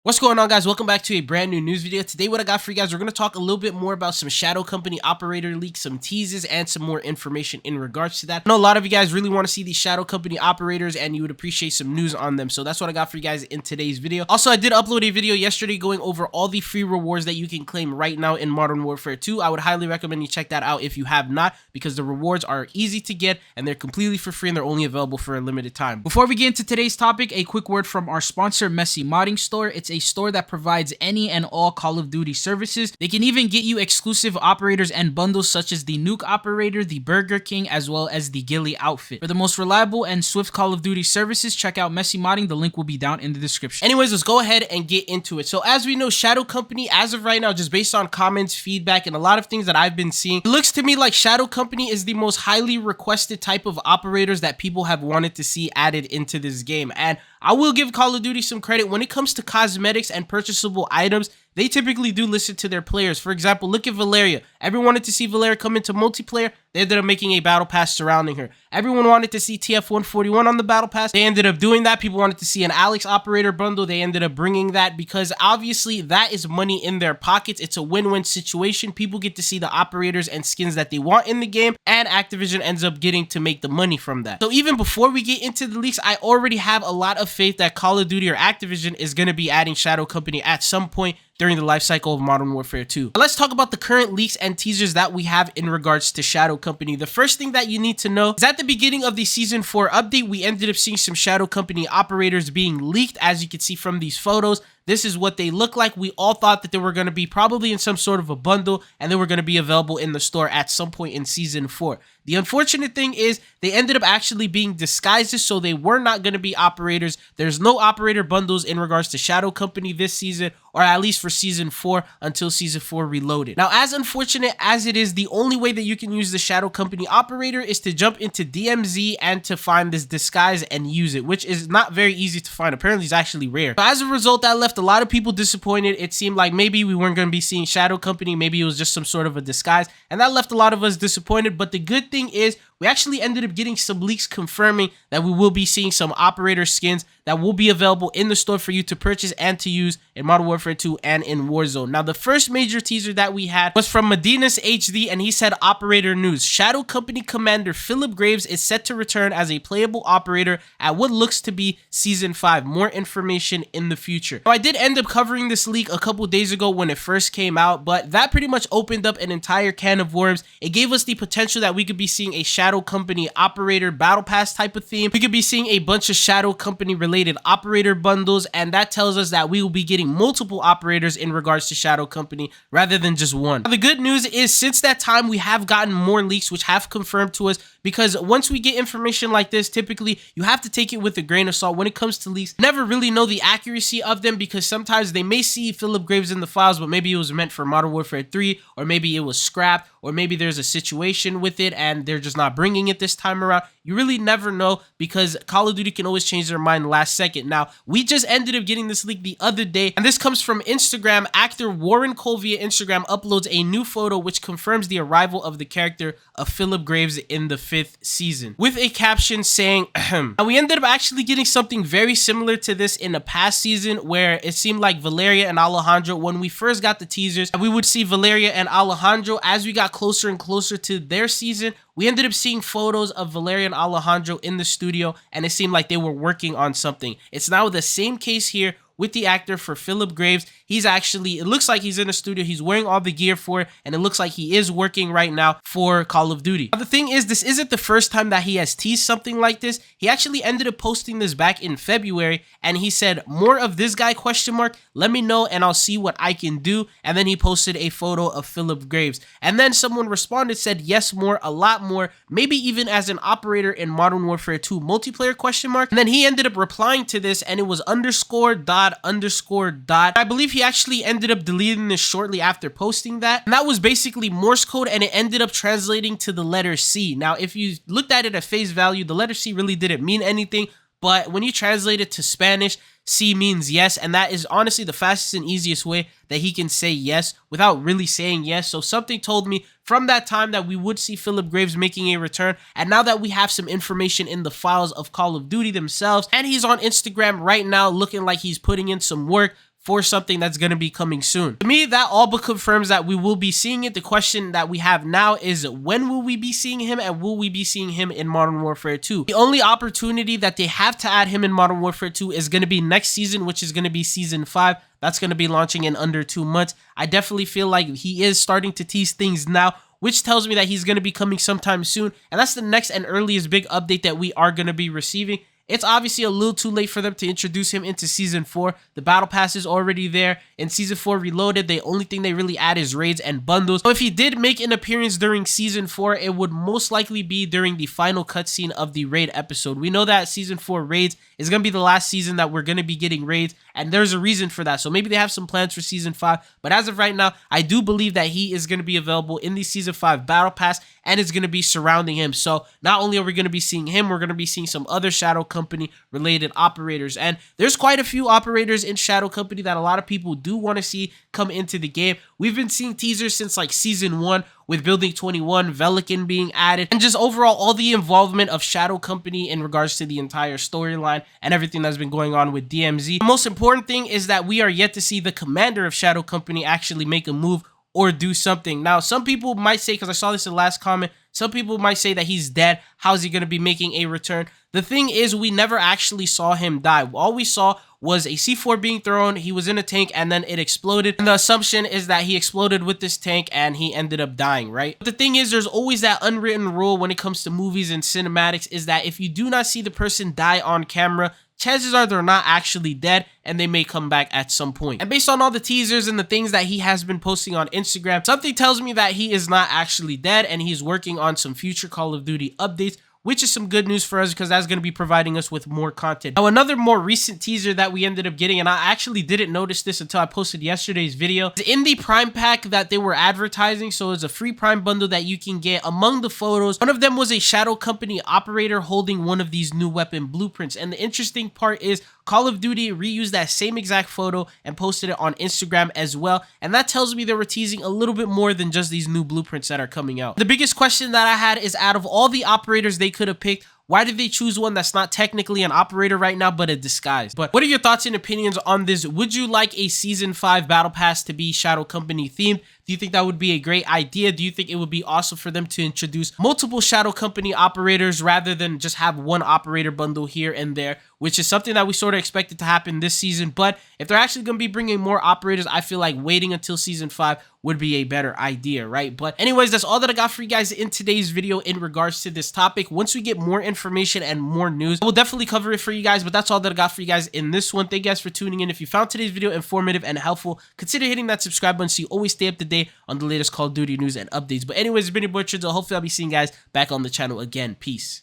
What's going on, guys? Welcome back to a brand new news video. Today what I got for you guys, we're going to talk a little bit more about some shadow company operator leaks, some teases, and some more information in regards to that. I know a lot of you guys really want to see these shadow company operators and you would appreciate some news on them, so that's what I got for you guys in today's video. Also, I did upload a video yesterday going over all the free rewards that you can claim right now in Modern Warfare 2. I would highly recommend you check that out if you have not, because the rewards are easy to get and they're completely for free and they're only available for a limited time. Before we get into today's topic, a quick word from our sponsor, Milsim Modding Store. It's a store that provides any and all Call of Duty services. They can even get you exclusive operators and bundles such as the Nuke Operator, the Burger King, as well as the Ghillie outfit. For the most reliable and swift Call of Duty services, check out Milsim Modding. The link will be down in the description. Anyways, let's go ahead and get into it. So as we know, Shadow Company, as of right now, just based on comments, feedback, and a lot of things that I've been seeing, it looks to me like Shadow Company is the most highly requested type of operators that people have wanted to see added into this game. And I will give Call of Duty some credit when it comes to cosmetics and purchasable items. They typically do listen to their players. For example, look at Valeria. Everyone wanted to see Valeria come into multiplayer. They ended up making a battle pass surrounding her. Everyone wanted to see TF141 on the battle pass. They ended up doing that. People wanted to see an Alex operator bundle. They ended up bringing that because obviously that is money in their pockets. It's a win-win situation. People get to see the operators and skins that they want in the game, and Activision ends up getting to make the money from that. So even before we get into the leaks, I already have a lot of faith that Call of Duty or Activision is going to be adding Shadow Company at some point during the life cycle of Modern Warfare 2. Let's talk about the current leaks and teasers that we have in regards to Shadow Company. The first thing that you need to know is at the beginning of the Season 4 update, we ended up seeing some Shadow Company operators being leaked. As you can see from these photos, this is what they look like. We all thought that they were going to be probably in some sort of a bundle and they were going to be available in the store at some point in Season 4. The unfortunate thing is they ended up actually being disguises, so they were not going to be operators. There's no operator bundles in regards to Shadow Company this season, or at least for Season 4 until Season 4 Reloaded. Now, as unfortunate as it is, the only way that you can use the Shadow Company operator is to jump into DMZ and to find this disguise and use it, which is not very easy to find. Apparently, it's actually rare. So as a result, that left a lot of people disappointed. It seemed like maybe we weren't going to be seeing Shadow Company. Maybe it was just some sort of a disguise, and that left a lot of us disappointed. But the good thing is we actually ended up getting some leaks confirming that we will be seeing some operator skins that will be available in the store for you to purchase and to use in Modern Warfare 2 and in Warzone. Now, the first major teaser that we had was from Medina's HD, and he said operator news. Shadow Company Commander Phillip Graves is set to return as a playable operator at what looks to be Season 5. More information in the future. Now, I did end up covering this leak a couple days ago when it first came out, but that pretty much opened up an entire can of worms. It gave us the potential that we could be seeing a Shadow Company operator battle pass type of theme. We could be seeing a bunch of Shadow Company related operator bundles, and that tells us that we will be getting multiple operators in regards to Shadow Company rather than just one. Now, the good news is since that time we have gotten more leaks which have confirmed to us, because once we get information like this, typically you have to take it with a grain of salt when it comes to leaks. Never really know the accuracy of them, because sometimes they may see Phillip Graves in the files, but maybe it was meant for Modern Warfare 3, or maybe it was scrapped, or maybe there's a situation with it and they're just not bringing it this time around. You really never know, because Call of Duty can always change their mind last second. Now, we just ended up getting this leak the other day, and this comes from Instagram. Actor Warren Cole via Instagram uploads a new photo which confirms the arrival of the character of Phillip Graves in the 5th season, with a caption saying, Now, we ended up actually getting something very similar to this in the past season, where it seemed like Valeria and Alejandro, when we first got the teasers, we would see Valeria and Alejandro. As we got closer and closer to their season, we ended up seeing photos of Valeria and Alejandro in the studio, and it seemed like they were working on something. It's now the same case here with the actor for Phillip Graves. He's actually, it looks like he's in a studio, he's wearing all the gear for it, and it looks like he is working right now for Call of Duty. Now, the thing is, this isn't the first time that he has teased something like this. He actually ended up posting this back in February, and he said, more of this guy, question mark, let me know and I'll see what I can do. And then he posted a photo of Phillip Graves, and then someone responded, said, yes, more, a lot more, maybe even as an operator in Modern Warfare 2 multiplayer, question mark. And then he ended up replying to this, and it was underscore dot. I believe he actually ended up deleting this shortly after posting that, and that was basically Morse code, and it ended up translating to the letter C. Now, if you looked at it at face value, the letter C really didn't mean anything, but when you translate it to Spanish, C means yes, and that is honestly the fastest and easiest way that he can say yes without really saying yes. So something told me from that time that we would see Phillip Graves making a return, and now that we have some information in the files of Call of Duty themselves, and he's on Instagram right now looking like he's putting in some work, for something that's going to be coming soon. To me, that all but confirms that we will be seeing it. The question that we have now is, when will we be seeing him, and will we be seeing him in Modern Warfare 2? The only opportunity that they have to add him in Modern Warfare 2 is going to be next season, which is going to be Season 5. That's going to be launching in under 2 months. I definitely feel like he is starting to tease things now, which tells me that he's going to be coming sometime soon. And that's the next and earliest big update that we are going to be receiving. It's obviously a little too late for them to introduce him into Season 4. The Battle Pass is already there. In Season 4 Reloaded, the only thing they really add is raids and bundles. So if he did make an appearance during Season 4, it would most likely be during the final cutscene of the raid episode. We know that Season 4 raids is going to be the last season that we're going to be getting raids, and there's a reason for that. So maybe they have some plans for Season 5, but as of right now, I do believe that he is going to be available in the Season 5 Battle Pass, and it's going to be surrounding him. So not only are we going to be seeing him, we're going to be seeing some other Shadow Company related operators, and there's quite a few operators in Shadow Company that a lot of people do want to see come into the game. We've been seeing teasers since like Season 1 with Building 21, Velikan being added, and just overall all the involvement of Shadow Company in regards to the entire storyline and everything that's been going on with DMZ. The most important thing is that we are yet to see the commander of Shadow Company actually make a move or do something. Now, some people might say, because I saw this in the last comment, some people might say that he's dead. How's he going to be making a return? The thing is, we never actually saw him die. All we saw was a C4 being thrown, he was in a tank, and then it exploded. And the assumption is that he exploded with this tank and he ended up dying, right? But the thing is, there's always that unwritten rule when it comes to movies and cinematics, is that if you do not see the person die on camera, chances are they're not actually dead and they may come back at some point. And based on all the teasers and the things that he has been posting on Instagram, something tells me that he is not actually dead and he's working on some future Call of Duty updates, which is some good news for us because that's going to be providing us with more content. Now, another more recent teaser that we ended up getting, and I actually didn't notice this until I posted yesterday's video, is in the Prime pack that they were advertising. So it's a free Prime bundle that you can get. Among the photos, one of them was a Shadow Company operator holding one of these new weapon blueprints. And the interesting part is Call of Duty reused that same exact photo and posted it on Instagram as well. And that tells me they were teasing a little bit more than just these new blueprints that are coming out. The biggest question that I had is, out of all the operators they could have picked, why did they choose one that's not technically an operator right now, but a disguise? But what are your thoughts and opinions on this? Would you like a Season 5 Battle Pass to be Shadow Company themed? Do you think that would be a great idea? Do you think it would be awesome for them to introduce multiple Shadow Company operators rather than just have one operator bundle here and there, which is something that we sort of expected to happen this season? But if they're actually going to be bringing more operators, I feel like waiting until Season 5 would be a better idea, right? But anyways, that's all that I got for you guys in today's video in regards to this topic. Once we get more information and more news, we'll definitely cover it for you guys, but that's all that I got for you guys in this one. Thank you guys for tuning in. If you found today's video informative and helpful, consider hitting that subscribe button so you always stay up to date on the latest Call of Duty news and updates. But anyways, it's been your boy Trizzle. Hopefully I'll be seeing you guys back on the channel again. Peace.